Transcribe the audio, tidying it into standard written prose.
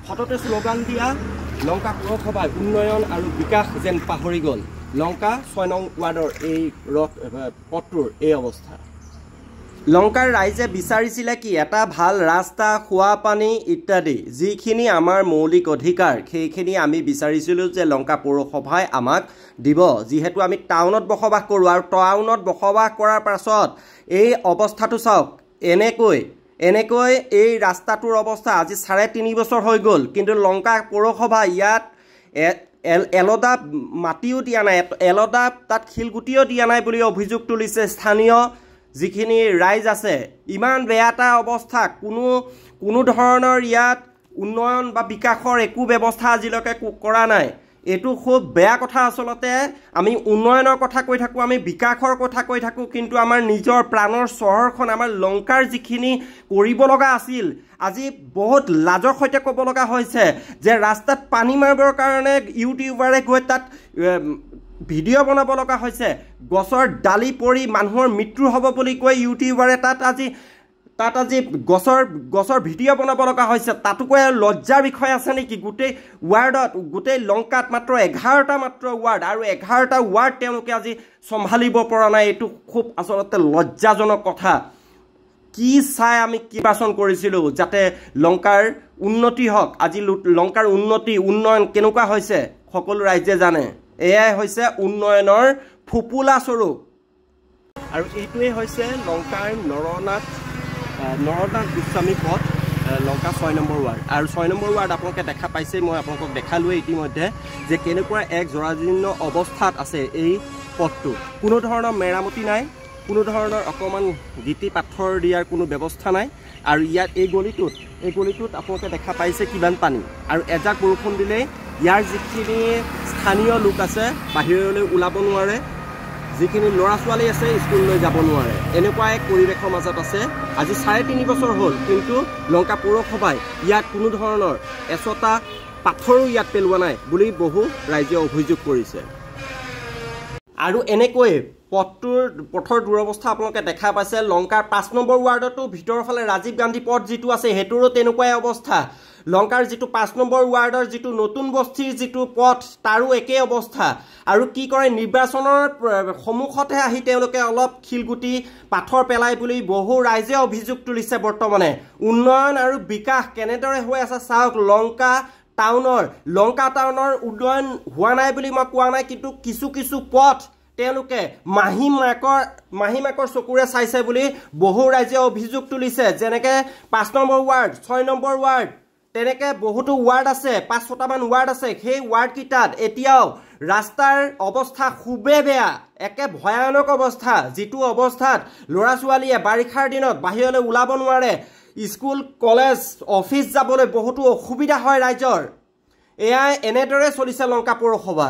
সততে স্লোগান দিয়া লংকা পৌৰসভাৰ উন্নয়ন আৰু বিকাশ যেন পাহৰি গ'ল লংকা 6 নং ৱাৰ্ডৰ এই পথটোৰ এই অৱস্থা লংকাৰ ৰাইজে বিচাৰিছিলে কি এটা ভাল ৰাস্তা খোৱা পানী ইত্যাদি যিখিনি আমাৰ মৌলিক অধিকাৰ সেইখিনি আমি বিচাৰিছিলোঁ যে লংকা পৌৰসভাই আমাক দিব যিহেতু আমি টাউনত বসবাস কৰোঁ আৰু টাউনত বসবাস কৰাৰ পাছত এই অৱস্থাটো চাওক এনেকৈ এই ৰাস্তাটোৰ অৱস্থা আজি 3.5 বছৰ হৈ গ'ল কিন্তু লংকা পৌৰসভা ইয়াত এলদা মাটিও দিয়া নাই এলদা তাত শিলগুটিও দিয়া নাই বুলি অভিযোগ তুলিছে স্থানীয় যিখিনি ৰাইজ আছে ইমান বেয়া এটা অৱস্থা কোনো ধৰণৰ ইয়াত উন্নয়ন বা বিকাশৰ একো ব্যৱস্থা আজিলৈকে কৰা নাই এটো খুব বেয়া কথা আসলতে আমি উন্নয়নৰ কথা কৈ থাকো আমি বিকাশৰ কথা কৈ থাকো কিন্তু আমাৰ নিজৰ প্ৰাণৰ চহৰখন আমাৰ লংকাৰ যিখিনি কৰিব লগা আছিল আজি বহুত লাজৰ সৈতে ক'ব লগা হৈছে যে ৰাস্তাত পানী মাৰিবৰ কাৰণে ইউটিউবাৰে গৈ তাত ভিডিঅ' বনাব লগা হৈছে গছৰ ডালি পৰি মানুহৰ মৃত্যু হ'ব বুলি কৈ ইউটিউবাৰে তাত আজি গছৰ ভিডিঅ' বনাব লগা হৈছে তাতোকৈ লজ্জাৰ বিষয় আছে নেকি গোটেই ৱাৰ্ডত গোটেই লংকাত মাত্ৰ 11টা মাত্ৰ ৱাৰ্ড আৰু 11টা ৱাৰ্ড তেওঁলোকে আজি সম্ভালিব পৰা নাই এটো খুব আসলতে লজ্জাজনক কথা কি চাই আমি কি বাছন কৰিছিলোঁ যাতে লংকাৰ উন্নতি হওক আজি লংকাৰ উন্নয়ন কেনেকুৱা হৈছে সকলো ৰাইজে জানে এয়াই হৈছে উন্নয়নৰ ফুপুলা স্বৰূপ আৰু এইটোৱে হৈছে লংকাৰ নৰনাথ গোস্বামী পথ লংকা 6 নম্বৰ ৱাৰ্ড আৰু 6 নম্বৰ ৱাৰ্ড আপোনালোকে দেখা পাইছে মই আপোনালোকক দেখালোৱে ইতিমধ্যে যে কেনেকুৱা এক জৰাজীৰ্ণ অৱস্থাত আছে এই পথটো কোনো ধৰণৰ মেৰামতি নাই কোনো ধৰণৰ অকমান গিটি পাথৰ দিয়াৰ কোনো ব্যৱস্থা নাই আৰু ইয়াত এই গলিটোত আপোনালোকে দেখা পাইছে কিমান পানী আৰু এজাক বৰষুণ দিলে ইয়াৰ যিখিনি স্থানীয় লোক আছে বাহিৰলৈ ওলাব নোৱাৰে যিখিনি ল'ৰা ছোৱালী আছে স্কুললৈ যাব নোৱাৰে এনেকুৱা এক পৰিৱেশৰ মাজত আছে আজি 3.5 বছৰ হ'ল কিন্তু লংকা পৌৰসভাই ইয়াত কোনো ধৰণৰ এছটা পাথৰো ইয়াত পেলোৱা নাই বুলি বহু ৰাইজে অভিযোগ কৰিছে আৰু এনেকৈ পথৰ দুৰৱস্থা আপোনালোকে দেখা পাইছে লংকাৰ 5 নম্বৰ ৱাৰ্ডতো ভিতৰৰ ফালে ৰাজীৱ গান্ধী পথ যিটো আছে হেতুৰো তেনেকুৱাই অৱস্থা লংকাৰ যিটো 5 নম্বৰ ৱাৰ্ডৰ যিটো নতুন বস্তিৰ যিটো পথ তাৰো একে অৱস্থা আৰু কি কৰে নিৰ্বাচনৰ সমুখতে আহি তেওঁলোকে অলপ খিলগুটি পাথৰ পেলাই বুলি বহু ৰাইজে অভিযোগ তুলিছে বৰ্তমানে উন্নয়ন আৰু বিকাশ কেনেদৰে হৈ আছে চাওক লংকা টাউনৰ উন্নয়ন হোৱা নাই বুলি মই কোৱা নাই কিন্তু কিছু পথ তেওঁলোকে মাহিমাকৰ চকুৰে চাইছে বুলি বহু ৰাইজে অভিযোগ তুলিছে যেনেকে 5 নম্বৰ ৱাৰ্ড 6 নম্বৰ ৱাৰ্ড তেনেকে বহুতো ৱাৰ্ড আছে 5-6টামান ৱাৰ্ড আছে সেই ৱাৰ্ড কিটাত এতিয়াও ৰাস্তাৰ অৱস্থা খুবেই বেয়া একে ভয়ানক অৱস্থা যিটো অৱস্থাত ল'ৰা ছোৱালীয়ে বাৰিষাৰ দিনত বাহিৰলৈ ওলাব নোৱাৰে স্কুল কলেজ অফিচ যাবলৈ বহুতো অসুবিধা হয় ৰাইজৰ এয়া এনেদৰে চলিছে লংকা পৌৰসভা